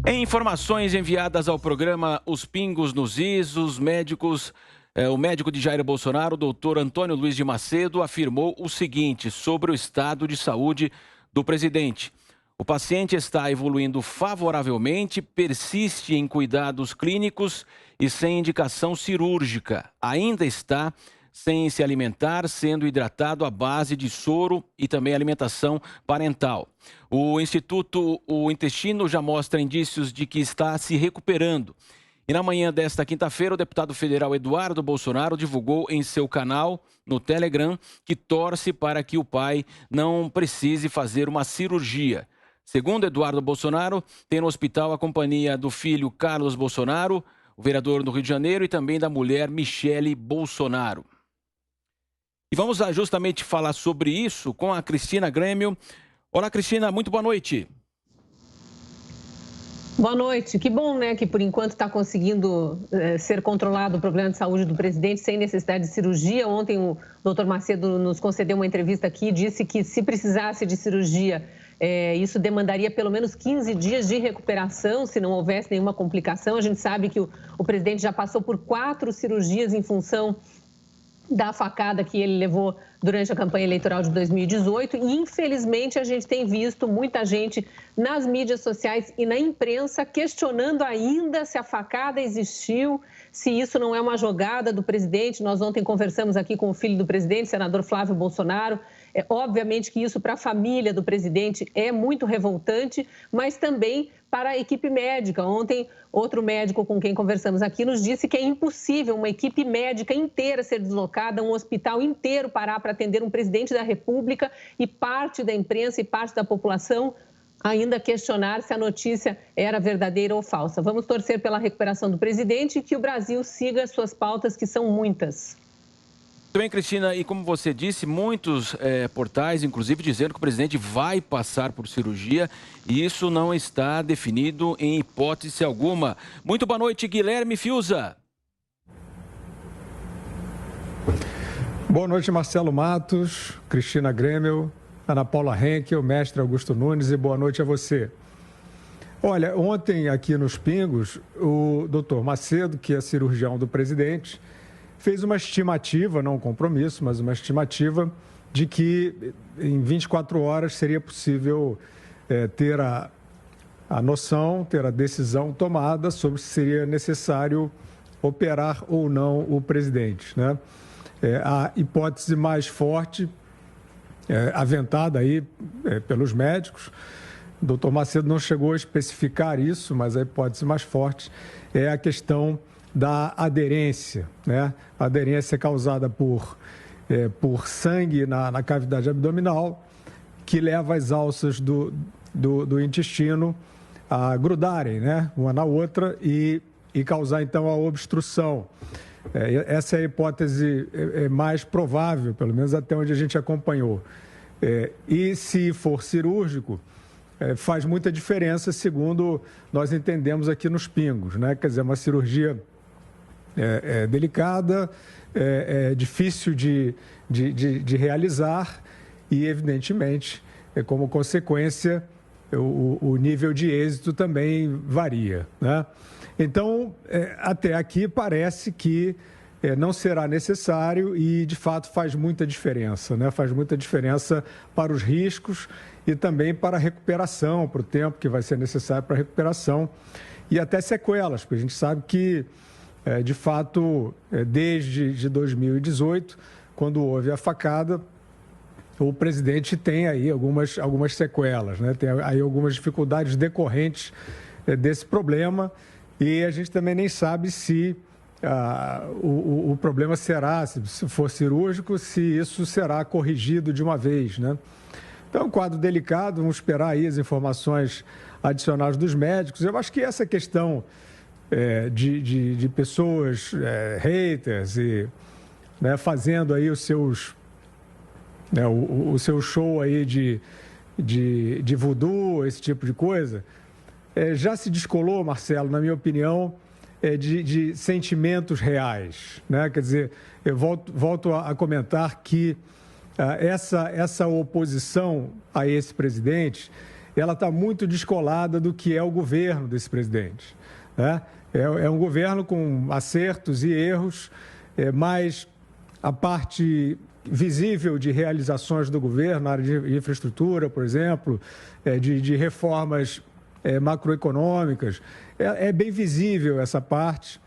Em informações enviadas ao programa Os Pingos nos Is, o médico de Jair Bolsonaro, o doutor Antônio Luiz de Macedo, afirmou o seguinte sobre o estado de saúde do presidente. O paciente está evoluindo favoravelmente, persiste em cuidados clínicos e sem indicação cirúrgica. Ainda está sem se alimentar, sendo hidratado à base de soro e também alimentação parental. O intestino já mostra indícios de que está se recuperando. E na manhã desta quinta-feira, o deputado federal Eduardo Bolsonaro divulgou em seu canal no Telegram que torce para que o pai não precise fazer uma cirurgia. Segundo Eduardo Bolsonaro, tem no hospital a companhia do filho Carlos Bolsonaro, o vereador do Rio de Janeiro, e também da mulher Michele Bolsonaro. E vamos justamente falar sobre isso com a Cristina Grêmio. Olá, Cristina, muito boa noite. Boa noite. Que bom, né, que por enquanto está conseguindo ser controlado o problema de saúde do presidente sem necessidade de cirurgia. Ontem o doutor Macedo nos concedeu uma entrevista aqui e disse que se precisasse de cirurgia, isso demandaria pelo menos 15 dias de recuperação, se não houvesse nenhuma complicação. A gente sabe que o presidente já passou por 4 cirurgias em função da facada que ele levou durante a campanha eleitoral de 2018 e, infelizmente, a gente tem visto muita gente nas mídias sociais e na imprensa questionando ainda se a facada existiu, se isso não é uma jogada do presidente. Nós ontem conversamos aqui com o filho do presidente, senador Flávio Bolsonaro. Obviamente que isso para a família do presidente é muito revoltante, mas também para a equipe médica. Ontem, outro médico com quem conversamos aqui nos disse que é impossível uma equipe médica inteira ser deslocada, um hospital inteiro parar para atender um presidente da República e parte da imprensa e parte da população ainda questionar se a notícia era verdadeira ou falsa. Vamos torcer pela recuperação do presidente e que o Brasil siga suas pautas, que são muitas. Muito bem, Cristina, e como você disse, muitos portais, inclusive, dizendo que o presidente vai passar por cirurgia e isso não está definido em hipótese alguma. Muito boa noite, Guilherme Fiuza. Boa noite, Marcelo Matos, Cristina Grêmio, Ana Paula Henkel, mestre Augusto Nunes, e boa noite a você. Olha, ontem aqui nos Pingos, o doutor Macedo, que é cirurgião do presidente, fez uma estimativa, não um compromisso, mas uma estimativa de que em 24 horas seria possível ter a noção, ter a decisão tomada sobre se seria necessário operar ou não o presidente, né? A hipótese mais forte, aventada aí pelos médicos, o doutor Macedo não chegou a especificar isso, mas a hipótese mais forte é a questão da aderência, né? A aderência causada por sangue na cavidade abdominal, que leva as alças do intestino a grudarem, né, uma na outra e causar, então, a obstrução. Essa é a hipótese mais provável, pelo menos até onde a gente acompanhou. E se for cirúrgico, faz muita diferença, segundo nós entendemos aqui nos Pingos, né? Quer dizer, uma cirurgia delicada, difícil de realizar e, evidentemente, como consequência, o nível de êxito também varia, né? Então, até aqui parece que não será necessário e, de fato, faz muita diferença, né? Faz muita diferença para os riscos e também para a recuperação, para o tempo que vai ser necessário para a recuperação e até sequelas, porque a gente sabe que, de fato, desde 2018, quando houve a facada, o presidente tem aí algumas sequelas, né? Tem aí algumas dificuldades decorrentes desse problema e a gente também nem sabe se o problema será, se for cirúrgico, se isso será corrigido de uma vez, né? Então, é um quadro delicado, vamos esperar aí as informações adicionais dos médicos. Eu acho que essa questão de pessoas haters e, né, fazendo aí o seu show aí de voodoo, esse tipo de coisa, já se descolou, Marcelo, na minha opinião, de sentimentos reais, né? Quer dizer, eu volto a comentar que essa oposição a esse presidente, ela está muito descolada do que é o governo desse presidente, né? É um governo com acertos e erros, mas a parte visível de realizações do governo na área de infraestrutura, por exemplo, de reformas macroeconômicas, é bem visível essa parte,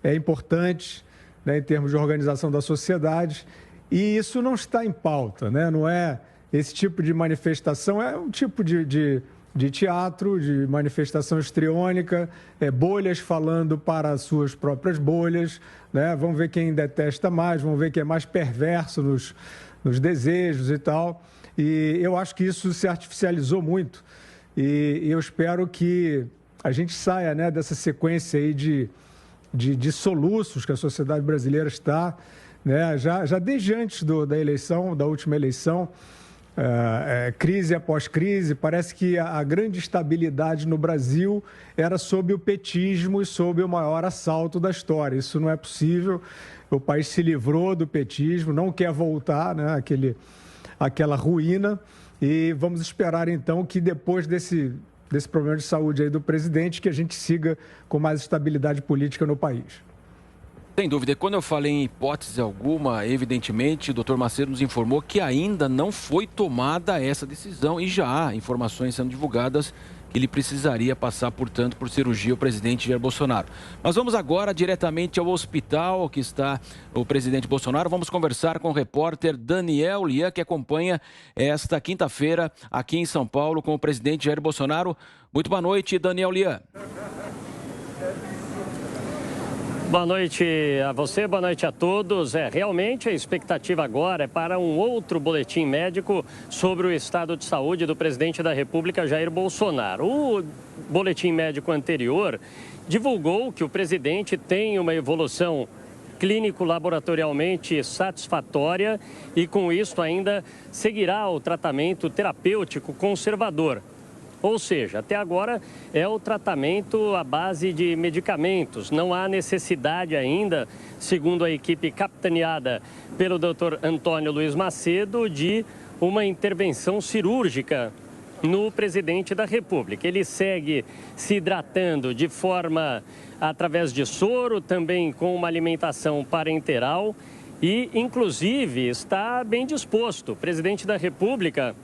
é importante, né, em termos de organização da sociedade, e isso não está em pauta, né? Não é esse tipo de manifestação, é um tipo de teatro, de manifestação histriônica, bolhas falando para as suas próprias bolhas, né? Vamos ver quem detesta mais, vamos ver quem é mais perverso nos desejos e tal. E eu acho que isso se artificializou muito e eu espero que a gente saia, né, dessa sequência aí de soluços que a sociedade brasileira está, né? Já desde antes da eleição, da última eleição, crise após crise, parece que a grande estabilidade no Brasil era sob o petismo e sob o maior assalto da história. Isso não é possível. O país se livrou do petismo, não quer voltar, né, àquela ruína. E vamos esperar, então, que depois desse problema de saúde aí do presidente, que a gente siga com mais estabilidade política no país. Sem dúvida. Quando eu falei em hipótese alguma, evidentemente, o doutor Macedo nos informou que ainda não foi tomada essa decisão e já há informações sendo divulgadas que ele precisaria passar, portanto, por cirurgia o presidente Jair Bolsonaro. Mas vamos agora diretamente ao hospital que está o presidente Bolsonaro. Vamos conversar com o repórter Daniel Lian, que acompanha esta quinta-feira aqui em São Paulo com o presidente Jair Bolsonaro. Muito boa noite, Daniel Lian. Boa noite a você, boa noite a todos. Realmente a expectativa agora é para um outro boletim médico sobre o estado de saúde do presidente da República, Jair Bolsonaro. O boletim médico anterior divulgou que o presidente tem uma evolução clínico-laboratorialmente satisfatória e, com isso, ainda seguirá o tratamento terapêutico conservador. Ou seja, até agora é o tratamento à base de medicamentos. Não há necessidade ainda, segundo a equipe capitaneada pelo Dr. Antônio Luiz Macedo, de uma intervenção cirúrgica no presidente da República. Ele segue se hidratando de forma através de soro, também com uma alimentação parenteral e, inclusive, está bem disposto. O presidente da República,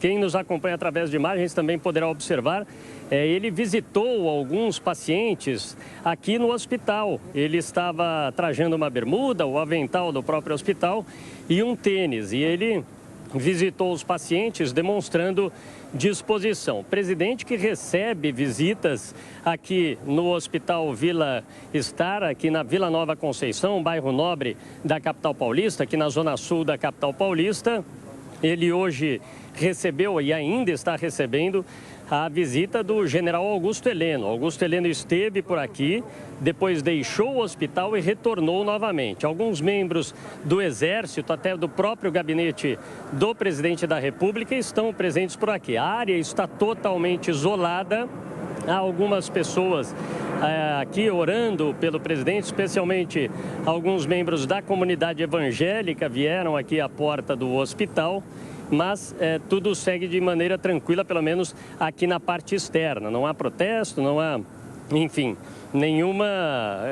quem nos acompanha através de imagens também poderá observar, ele visitou alguns pacientes aqui no hospital. Ele estava trajando uma bermuda, o avental do próprio hospital e um tênis. E ele visitou os pacientes demonstrando disposição. O presidente que recebe visitas aqui no Hospital Vila Star, aqui na Vila Nova Conceição, bairro nobre da capital paulista, aqui na zona sul da capital paulista. Ele hoje recebeu e ainda está recebendo a visita do general Augusto Heleno. Augusto Heleno esteve por aqui, depois deixou o hospital e retornou novamente. Alguns membros do Exército, até do próprio gabinete do presidente da República, estão presentes por aqui. A área está totalmente isolada. Há algumas pessoas aqui orando pelo presidente, especialmente alguns membros da comunidade evangélica vieram aqui à porta do hospital, mas tudo segue de maneira tranquila, pelo menos aqui na parte externa. Não há protesto, não há, enfim, nenhuma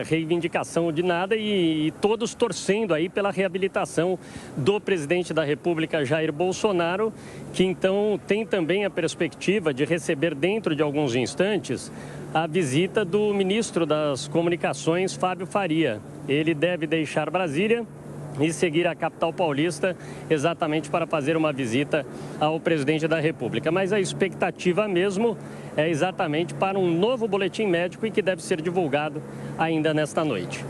reivindicação de nada e todos torcendo aí pela reabilitação do presidente da República, Jair Bolsonaro, que então tem também a perspectiva de receber dentro de alguns instantes a visita do ministro das Comunicações, Fábio Faria. Ele deve deixar Brasília e seguir a capital paulista exatamente para fazer uma visita ao presidente da República. Mas a expectativa mesmo é exatamente para um novo boletim médico e que deve ser divulgado ainda nesta noite.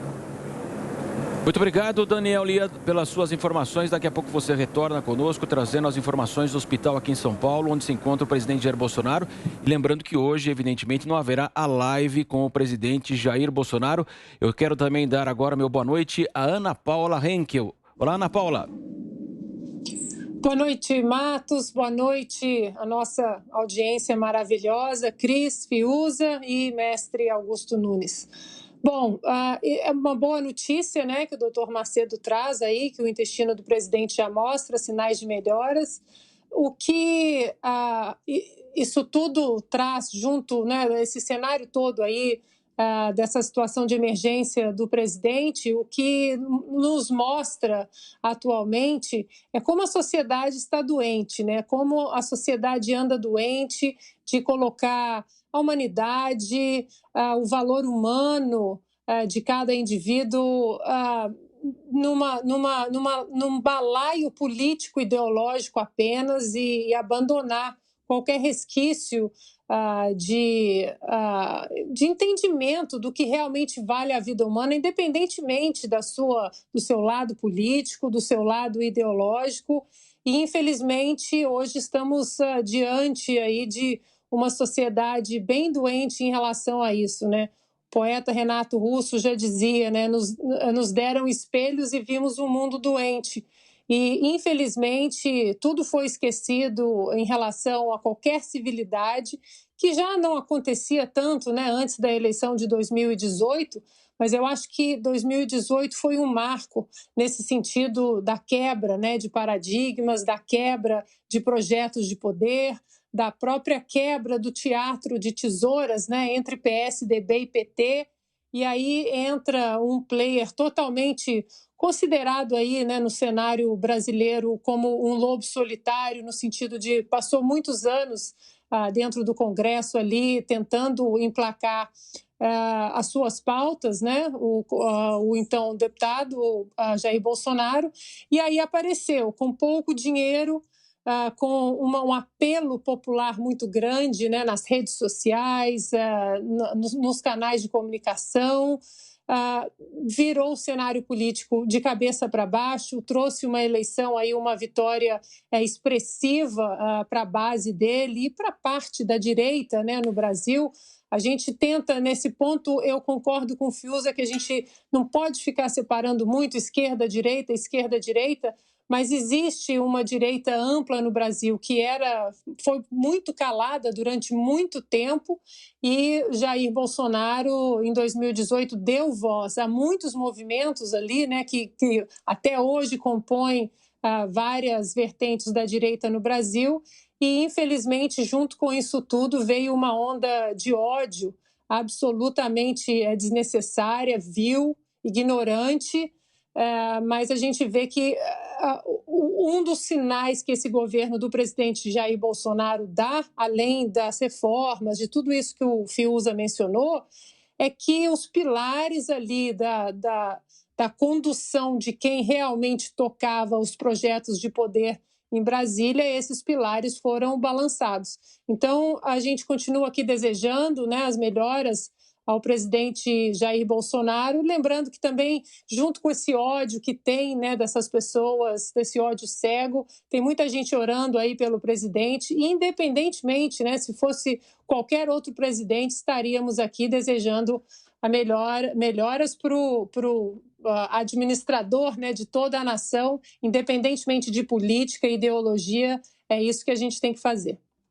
Muito obrigado, Daniel Lian, pelas suas informações. Daqui a pouco você retorna conosco, trazendo as informações do hospital aqui em São Paulo, onde se encontra o presidente Jair Bolsonaro. E lembrando que hoje, evidentemente, não haverá a live com o presidente Jair Bolsonaro. Eu quero também dar agora meu boa noite a Ana Paula Henkel. Olá, Ana Paula. Boa noite, Matos. Boa noite a nossa audiência maravilhosa, Cris Fiuza e mestre Augusto Nunes. Bom, é uma boa notícia, né, que o doutor Macedo traz aí, que o intestino do presidente já mostra sinais de melhoras. O que isso tudo traz junto, né, esse cenário todo aí, dessa situação de emergência do presidente, o que nos mostra atualmente é como a sociedade está doente, né? Como a sociedade anda doente de colocar a humanidade, o valor humano de cada indivíduo num balaio político ideológico apenas e abandonar qualquer resquício de entendimento do que realmente vale a vida humana, independentemente do seu lado político, do seu lado ideológico. E, infelizmente, hoje estamos diante aí de uma sociedade bem doente em relação a isso, né? O poeta Renato Russo já dizia, né? Nos deram espelhos e vimos um mundo doente. E, infelizmente, tudo foi esquecido em relação a qualquer civilidade, que já não acontecia tanto, né, antes da eleição de 2018, mas eu acho que 2018 foi um marco nesse sentido da quebra, né, de paradigmas, da quebra de projetos de poder, da própria quebra do teatro de tesouras, né, entre PSDB e PT. E aí entra um player totalmente considerado aí, né, no cenário brasileiro como um lobo solitário, no sentido de passou muitos anos dentro do Congresso ali tentando emplacar as suas pautas, né, o então deputado Jair Bolsonaro, e aí apareceu com pouco dinheiro, com um apelo popular muito grande, né, nas redes sociais, nos canais de comunicação, virou o cenário político de cabeça para baixo, trouxe uma eleição, aí, uma vitória expressiva para a base dele e para parte da direita, né, no Brasil. A gente tenta, nesse ponto, eu concordo com o Fiuza, que a gente não pode ficar separando muito esquerda-direita, mas existe uma direita ampla no Brasil que foi muito calada durante muito tempo, e Jair Bolsonaro, em 2018, deu voz a muitos movimentos ali, né, que até hoje compõem várias vertentes da direita no Brasil, e, infelizmente, junto com isso tudo, veio uma onda de ódio absolutamente desnecessária, vil, ignorante, mas a gente vê que um dos sinais que esse governo do presidente Jair Bolsonaro dá, além das reformas, de tudo isso que o Fiuza mencionou, é que os pilares ali da condução de quem realmente tocava os projetos de poder em Brasília, esses pilares foram balançados. Então, a gente continua aqui desejando, né, as melhoras ao presidente Jair Bolsonaro, lembrando que também, junto com esse ódio que tem, né, dessas pessoas, desse ódio cego, tem muita gente orando aí pelo presidente, e independentemente, né, se fosse qualquer outro presidente, estaríamos aqui desejando melhoras para o administrador, né, de toda a nação, independentemente de política e ideologia. É isso que a gente tem que fazer.